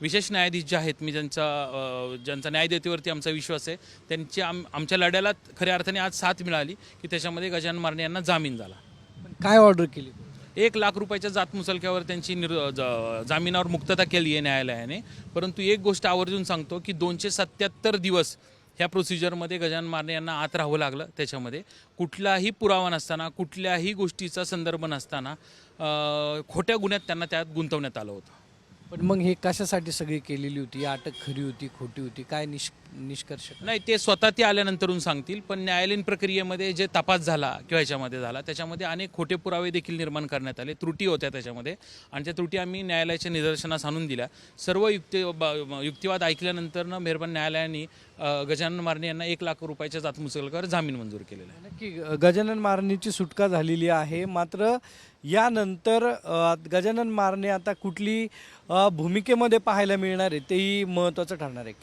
विशेष न्यायाधीश जे आहेत, मी ज्यांचा न्यायदेतेवरती आमचा विश्वास आहे, त्यांची आमच्या लढ्याला खऱ्या अर्थाने आज साथ मिळाली की त्याच्यामध्ये गजानन मारणे यांना जामीन झाला. पण काय ऑर्डर केली? 1,00,000 रुपयाच्या जातमुचलक्यावर त्यांची जामिनावर मुक्तता केली आहे न्यायालयाने. परंतु एक गोष्ट आवर्जून सांगतो की 277 दिवस ह्या प्रोसिजरमध्ये गजानन मारणे यांना आत राहावं लागलं. त्याच्यामध्ये कुठलाही पुरावा नसताना, कुठल्याही गोष्टीचा संदर्भ नसताना खोट्या गुन्ह्यात त्यांना त्यात गुंतवण्यात आलं होतं. पण मग हे कशासाठी सगळी केलेली होती? अटक खरी होती, खोटी होती? काय निष्कर्ष? नाही, ते स्वतः ते आल्यानंतरून सांगतील. पण न्यायालयीन प्रक्रियेमध्ये जे तपास झाला किंवा ह्याच्यामध्ये झाला, त्याच्यामध्ये अनेक खोटे पुरावे देखील निर्माण करण्यात आले, त्रुटी होत्या त्याच्यामध्ये, आणि त्या त्रुटी आम्ही न्यायालयाच्या निदर्शनास आणून दिल्या. सर्व युक्तिवाद ऐकल्यानंतर मेहरबान न्यायालयाने गजानन मारणे यांना 1,00,000 रुपयाच्या जातमुचलक्यावर जामीन मंजूर केलेला आहे. नक्की गजानन मारणेची सुटका झालेली आहे. मात्र यानंतर गजानन मारणे आता कुठली भूमिकेमध्ये पाहायला मिळणार आहे तेही महत्त्वाचं ठरणार आहे.